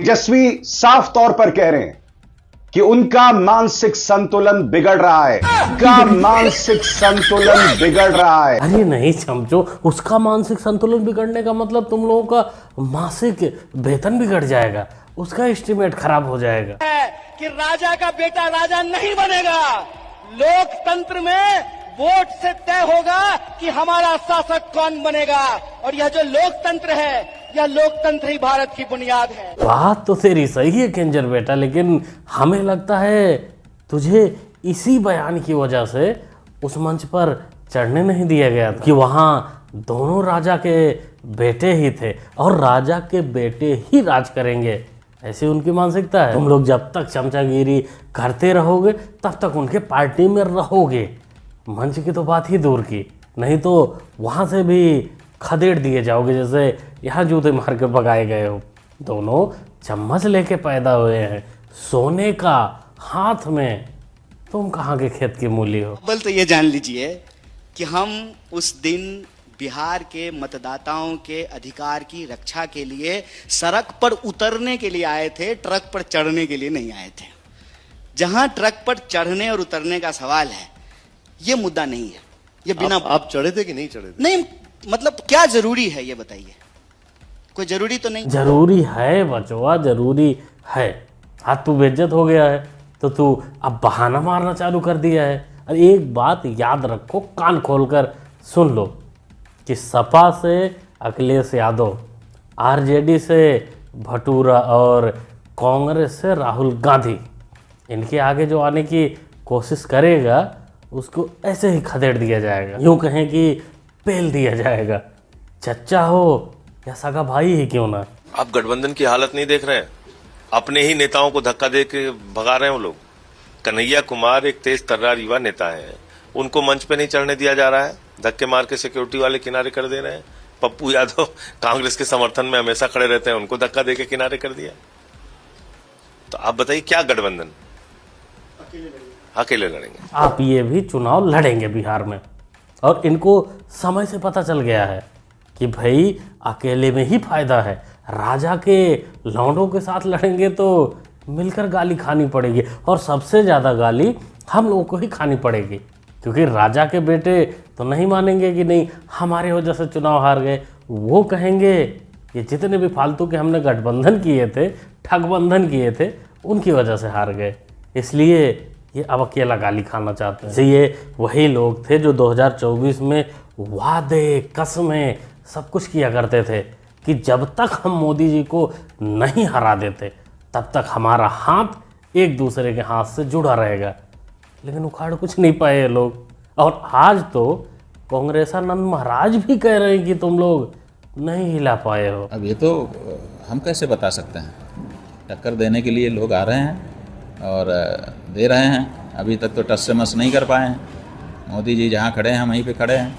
तेजस्वी साफ तौर पर कह रहे हैं कि उनका मानसिक संतुलन बिगड़ रहा है, उनका मानसिक संतुलन बिगड़ रहा है। अरे नहीं समझो, उसका मानसिक संतुलन बिगड़ने का मतलब तुम लोगों का मासिक वेतन बिगड़ जाएगा, उसका एस्टिमेट खराब हो जाएगा। कि राजा का बेटा राजा नहीं बनेगा, लोकतंत्र में वोट से तय होगा कि हमारा शासक कौन बनेगा, और यह जो लोकतंत्र है, यह लोकतंत्र ही भारत की बुनियाद है। बात तो तेरी सही है किंजर बेटा, लेकिन हमें लगता है तुझे इसी बयान की वजह से उस मंच पर चढ़ने नहीं दिया गया था कि वहाँ दोनों राजा के बेटे ही थे और राजा के बेटे ही राज करेंगे, ऐसी उनकी मानसिकता है। तुम लोग जब तक चमचागिरी करते रहोगे तब तक उनके पार्टी में रहोगे। मंच की तो बात ही दूर की, नहीं तो वहाँ से भी खदेड़ दिए जाओगे जैसे यहाँ जूते मार के भगाए गए हो। दोनों चम्मच लेके पैदा हुए हैं, सोने का हाथ में, तुम कहाँ के खेत की मूली हो। अव्वल तो ये जान लीजिए कि हम उस दिन बिहार के मतदाताओं के अधिकार की रक्षा के लिए सड़क पर उतरने के लिए आए थे, ट्रक पर चढ़ने के लिए नहीं आए थे। जहां ट्रक पर चढ़ने और उतरने का सवाल है, ये मुद्दा नहीं है। ये बिना आप चढ़े थे कि नहीं चढ़े थे? नहीं, मतलब क्या जरूरी है ये बताइए, कोई जरूरी तो नहीं। जरूरी है बचवा, जरूरी है। आज तू बेइज्जत हो गया है तो तू अब बहाना मारना चालू कर दिया है। और एक बात याद रखो, कान खोलकर सुन लो कि सपा से अखिलेश यादव, आरजेडी से भटूरा और कांग्रेस से राहुल गांधी, इनके आगे जो आने की कोशिश करेगा उसको ऐसे ही खदेड़ दिया जाएगा, यूँ कहें कि पेल दिया जाएगा, चच्चा हो या सगा भाई ही क्यों ना। आप गठबंधन की हालत नहीं देख रहे हैं, अपने ही नेताओं को धक्का दे के भगा रहे हैं वो लोग। कन्हैया कुमार एक तेज तर्रार युवा नेता है, उनको मंच पे नहीं चढ़ने दिया जा रहा है, धक्के मार के सिक्योरिटी वाले किनारे कर दे रहे हैं। पप्पू यादव कांग्रेस के समर्थन में हमेशा खड़े रहते हैं, उनको धक्का दे के किनारे कर दिया। तो आप बताइए क्या गठबंधन? अकेले लड़ेंगे। आप ये भी चुनाव लड़ेंगे बिहार में, और इनको समय से पता चल गया है कि भाई अकेले में ही फायदा है। राजा के लौंडों के साथ लड़ेंगे तो मिलकर गाली खानी पड़ेगी, और सबसे ज़्यादा गाली हम लोगों को ही खानी पड़ेगी, क्योंकि राजा के बेटे तो नहीं मानेंगे कि नहीं हमारे वजह से चुनाव हार गए। वो कहेंगे ये जितने भी फालतू के हमने गठबंधन किए थे, ठगबंधन किए थे, उनकी वजह से हार गए, इसलिए ये अब अकेला गाली खाना चाहते हैं। ये वही लोग थे जो 2024 में वादे कसमें सब कुछ किया करते थे कि जब तक हम मोदी जी को नहीं हरा देते तब तक हमारा हाथ एक दूसरे के हाथ से जुड़ा रहेगा, लेकिन उखाड़ कुछ नहीं पाए ये लोग। और आज तो कांग्रेसानंद महाराज भी कह रहे हैं कि तुम लोग नहीं हिला पाए हो। अब ये तो हम कैसे बता सकते हैं, टक्कर देने के लिए लोग आ रहे हैं और दे रहे हैं। अभी तक तो टस से मस नहीं कर पाए हैं। मोदी जी जहाँ खड़े हैं हम वहीं पे खड़े हैं,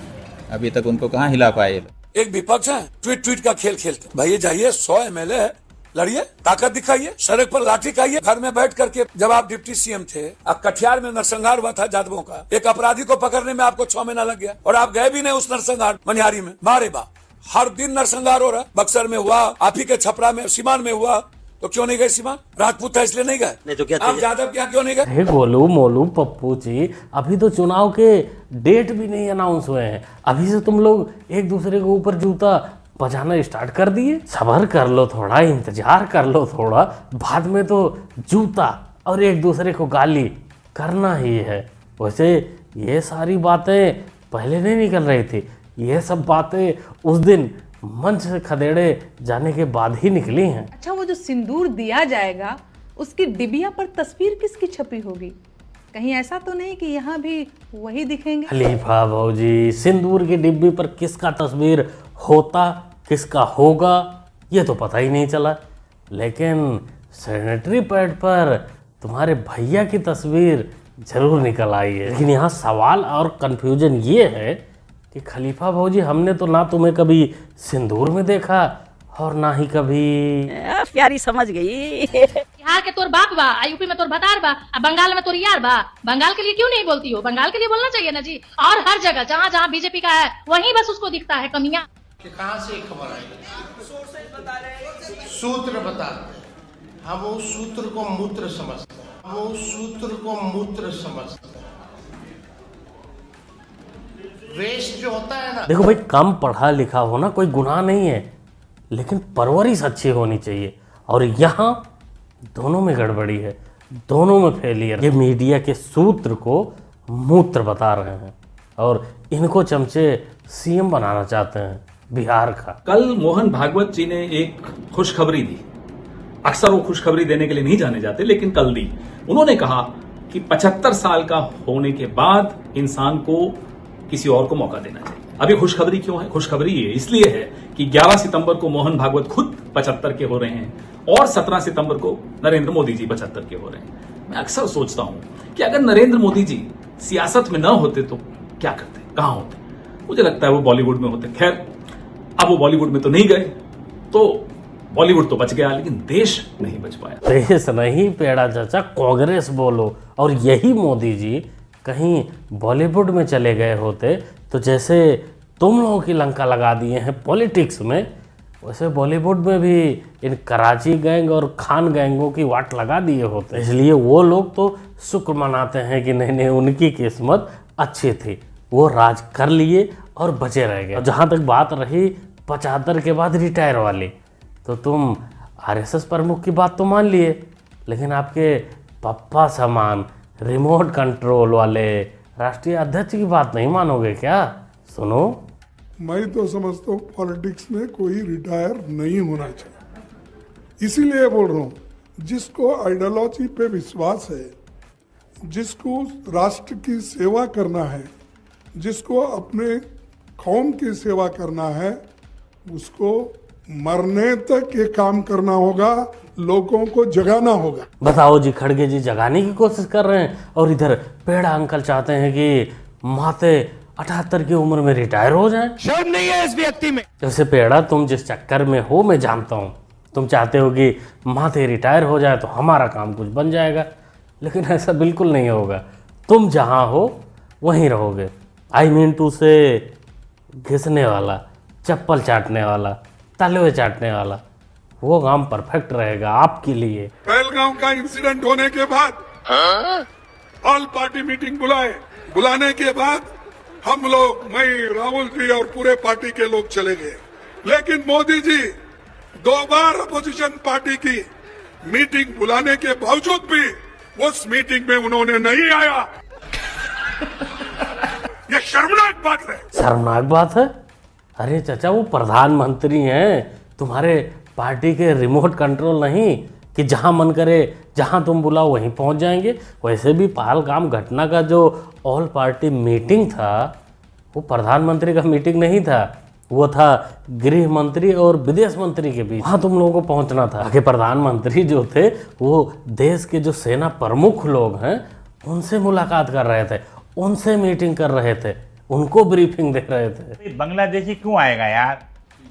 अभी तक उनको कहाँ हिला पाए। एक विपक्ष है ट्वीट का खेल खेलते, भाई जाइए 100 MLA है, लड़िए, ताकत दिखाइए, सड़क पर लाठी खाइए। घर में बैठ करके जब आप डिप्टी सीएम थे, अब कटिहार में नरसंहार हुआ था जादवों का, एक अपराधी को पकड़ने में आपको 6 महीना लग गया, और आप गए भी नहीं उस नरसंहार मनिहारी में। मारे बा हर दिन नरसंहार हो रहा, बक्सर में हुआ, आप ही के छपरा में, सीमान में हुआ, तो क्यों नहीं गए सीमान? राजपूत था इसलिए नहीं गए, नहीं तो क्या आप यादव क्या क्यों नहीं गए? गोलू मोलू पप्पू जी, अभी तो चुनाव के डेट भी नहीं अनाउंस हुए हैं, अभी से तुम लोग एक दूसरे के ऊपर जूता बजाना स्टार्ट कर दिए। सब्र कर लो थोड़ा, इंतजार कर लो थोड़ा, बाद में तो जूता और एक दूसरे को गाली करना ही है। वैसे ये सारी बातें पहले नहीं निकल रही थी, ये सब बातें उस दिन मंच से खदेड़े जाने के बाद ही निकली हैं। अच्छा, वो जो सिंदूर दिया जाएगा उसकी डिबिया पर तस्वीर किसकी छपी होगी? कहीं ऐसा तो नहीं कि यहाँ भी वही दिखेंगे? खलीफा भौजी, सिंदूर की डिब्बी पर किसका तस्वीर होता, किसका होगा, ये तो पता ही नहीं चला, लेकिन सैनिटरी पैड पर तुम्हारे भैया की तस्वीर जरूर निकल आई है। लेकिन यहाँ सवाल और कंफ्यूजन ये है कि खलीफा भौजी, हमने तो ना तुम्हें कभी सिंदूर में देखा और ना ही कभी। प्यारी समझ गई। बिहार के तोर बाप बा, यूपी में तोर भतार बा, बंगाल में तोर यार बा, बंगाल के लिए क्यों नहीं बोलती हो? बंगाल के लिए बोलना चाहिए ना जी। और हर जगह जहाँ जहाँ बीजेपी का है वहीं बस उसको दिखता है कमियां। कहाँ से खबर आई? सूत्र बता हम उस सूत्र को मूत्र समझते हैं, हम उस सूत्र को मूत्र समझते हैं। वेस्ट जो होता है ना, देखो भाई, कम पढ़ा लिखा होना कोई गुनाह नहीं है, लेकिन परवरिश अच्छी होनी चाहिए। और यहाँ दोनों में गड़बड़ी है, दोनों में फेलियर। ये मीडिया के सूत्र को मूत्र बता रहे हैं और इनको चमचे सीएम बनाना चाहते हैं बिहार का। कल मोहन भागवत जी ने एक खुशखबरी दी। अक्सर वो खुशखबरी देने के लिए नहीं जाने जाते, लेकिन कल दी। उन्होंने कहा कि 75 साल का होने के बाद इंसान को किसी और को मौका देना चाहिए। अभी खुशखबरी क्यों है? खुशखबरी ये इसलिए है कि 11 सितंबर को मोहन भागवत खुद 75 के हो रहे हैं और 17 सितंबर को नरेंद्र मोदी जी 75 के हो रहे हैं। मैं अक्सर सोचता हूं कि अगर नरेंद्र मोदी जी सियासत में न होते तो क्या करते, कहां होते? मुझे लगता है वो बॉलीवुड में होते। खैर, अब वो बॉलीवुड में तो नहीं गए, तो बॉलीवुड तो बच गया, लेकिन देश नहीं बच पाया। देश नहीं पेड़ा चाचा, कांग्रेस बोलो। और यही मोदी जी कहीं बॉलीवुड में चले गए होते तो जैसे तुम लोगों की लंका लगा दिए हैं पॉलिटिक्स में, वैसे बॉलीवुड में भी इन कराची गैंग और खान गैंगों की वाट लगा दिए होते। इसलिए वो लोग तो शुक्र मनाते हैं कि नहीं, उनकी किस्मत अच्छी थी, वो राज कर लिए और बचे रह गए। जहाँ तक बात रही 75 के बाद रिटायर वाली, तो तुम आरएसएस प्रमुख की बात तो मान लिए, लेकिन आपके पप्पा समान रिमोट कंट्रोल वाले राष्ट्रीय अध्यक्ष की बात नहीं मानोगे क्या? सुनो, मैं तो समझता हूँ पॉलिटिक्स में कोई रिटायर नहीं होना चाहिए। इसीलिए बोल रहा हूँ, जिसको आइडियोलॉजी पे विश्वास है, जिसको राष्ट्र की सेवा करना है, जिसको अपने कौम की सेवा करना है, उसको मरने तक ये काम करना होगा, लोगों को जगाना होगा। बताओ जी, खड़गे जी जगाने की कोशिश कर रहे हैं और इधर पेड़ा अंकल चाहते हैं कि माते 78 की उम्र में रिटायर हो जाएं। शर्म नहीं है इस व्यक्ति में। जैसे पेड़ा, तुम जिस चक्कर में हो मैं जानता हूँ, तुम चाहते हो कि माते रिटायर हो जाए तो हमारा काम कुछ बन जाएगा, लेकिन ऐसा बिल्कुल नहीं होगा। तुम जहाँ हो वहीं रहोगे। आई मीन टू से घिसने वाला, चप्पल चाटने वाला, तलवे चाटने वाला, वो काम परफेक्ट रहेगा आपके लिए। पहलगांव का इंसिडेंट होने के बाद ऑल पार्टी मीटिंग बुलाने के बाद हम लोग, मैं, राहुल जी और पूरे पार्टी के लोग चले गए, लेकिन मोदी जी 2 बार अपोजिशन पार्टी की मीटिंग बुलाने के बावजूद भी उस मीटिंग में उन्होंने नहीं आया। ये शर्मनाक बात है। शर्मनाक बात है? अरे चाचा, वो प्रधानमंत्री हैं, तुम्हारे पार्टी के रिमोट कंट्रोल नहीं कि जहां मन करे जहां तुम बुलाओ वहीं पहुंच जाएंगे। वैसे भी पहलगाम घटना का जो ऑल पार्टी मीटिंग था, वो प्रधानमंत्री का मीटिंग नहीं था, वो था गृह मंत्री और विदेश मंत्री के बीच। वहाँ तुम लोगों को पहुँचना था। आगे प्रधानमंत्री जो थे वो देश के जो सेना प्रमुख लोग हैं उनसे मुलाकात कर रहे थे, उनसे मीटिंग कर रहे थे, उनको ब्रीफिंग दे रहे थे। बांग्लादेशी क्यों आएगा यार?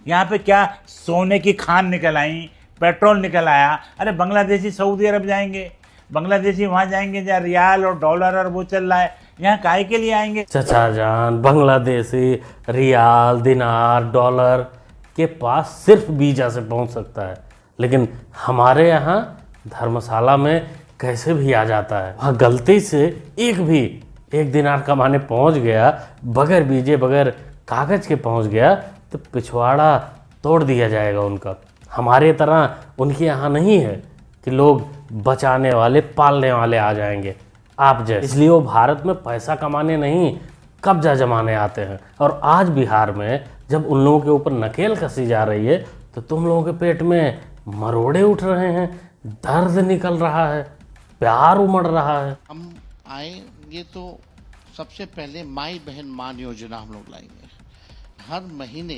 यहाँ पे क्या सोने की खान निकल आई, पेट्रोल निकल आया? अरे बांग्लादेशी सऊदी अरब जाएंगे, बांग्लादेशी वहाँ जाएंगे जहाँ रियाल और डॉलर और वो चल रहा है, यहाँ काहे के लिए आएंगे? चाचा जान, बांग्लादेशी रियाल, दिनार, डॉलर के पास सिर्फ वीजा से पहुँच सकता है, लेकिन हमारे यहाँ धर्मशाला में कैसे भी आ जाता है। वहाँ गलती से एक दिनार कमाने पहुँच गया, बगैर वीजे बगैर कागज के पहुँच गया, तो पिछवाड़ा तोड़ दिया जाएगा उनका। हमारे तरह उनके यहाँ नहीं है कि लोग बचाने वाले, पालने वाले आ जाएंगे आप जैसे। इसलिए वो भारत में पैसा कमाने नहीं, कब्जा जमाने आते हैं। और आज बिहार में जब उन लोगों के ऊपर नकेल कसी जा रही है, तो तुम लोगों के पेट में मरोड़े उठ रहे हैं, दर्द निकल रहा है, प्यार उमड़ रहा है। हम आएंगे तो सबसे पहले माई बहन मान योजना हम लोग लाएंगे। हर महीने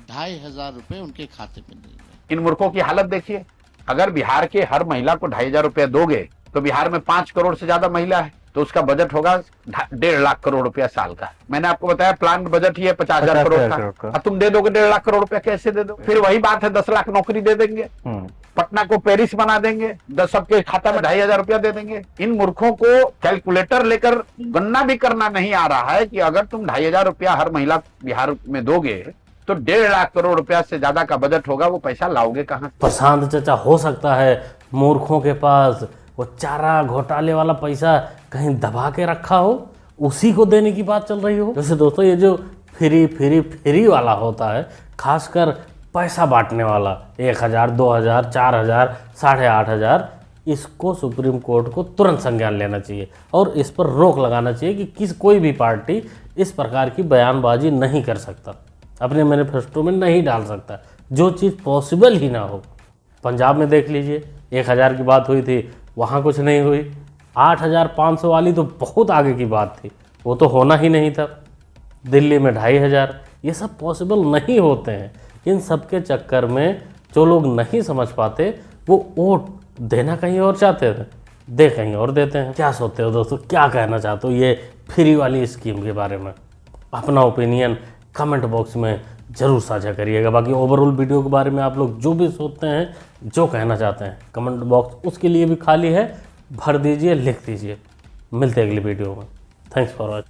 2500 रुपए उनके खाते में देंगे। इन मूर्खों की हालत देखिए। अगर बिहार के हर महिला को 2500 रुपया दोगे तो बिहार में 5 करोड़ से ज्यादा महिला है, तो उसका बजट होगा 1.5 लाख करोड़ रुपया साल का। मैंने आपको बताया प्लान बजट ही है 50,000 करोड़ का। अब तुम दे दोगे 1.5 लाख करोड़ रुपया, कैसे दे दो? फिर वही बात है, 10 लाख नौकरी दे देंगे, पटना को पेरिस बना देंगे, 10 सबके खाता में 2500 रुपया दे देंगे। इन मूर्खों को कैलकुलेटर लेकर गणना भी करना नहीं आ रहा है कि अगर तुम 2500 रुपया हर महिला बिहार में दोगे तो 1.5 लाख करोड़ रुपया से ज्यादा का बजट होगा, वो पैसा लाओगे कहाँ? प्रशांत चाचा, हो सकता है मूर्खों के पास वो चारा घोटाले वाला पैसा कहीं दबा के रखा हो, उसी को देने की बात चल रही हो। जैसे दोस्तों ये जो फ्री वाला होता है, खासकर पैसा बांटने वाला 1000, 2000, 4000, 8500, इसको सुप्रीम कोर्ट को तुरंत संज्ञान लेना चाहिए और इस पर रोक लगाना चाहिए कि कोई भी पार्टी इस प्रकार की बयानबाजी नहीं कर सकता, अपने मैनिफेस्टो में नहीं डाल सकता, जो चीज़ पॉसिबल ही ना हो। पंजाब में देख लीजिए 1000 की बात हुई थी, वहाँ कुछ नहीं हुई। 8500 वाली तो बहुत आगे की बात थी, वो तो होना ही नहीं था। दिल्ली में 2500, ये सब पॉसिबल नहीं होते हैं। इन सब के चक्कर में जो लोग नहीं समझ पाते वो वोट देना कहीं और चाहते थे, दे कहीं और देते हैं। क्या सोचते हो दोस्तों, क्या कहना चाहते हो ये फ्री वाली स्कीम के बारे में? अपना ओपिनियन कमेंट बॉक्स में ज़रूर साझा करिएगा। बाकी ओवरऑल वीडियो के बारे में आप लोग जो भी सोचते हैं, जो कहना चाहते हैं, कमेंट बॉक्स उसके लिए भी खाली है, भर दीजिए, लिख दीजिए। मिलते हैं अगली वीडियो में। Thanks for watching.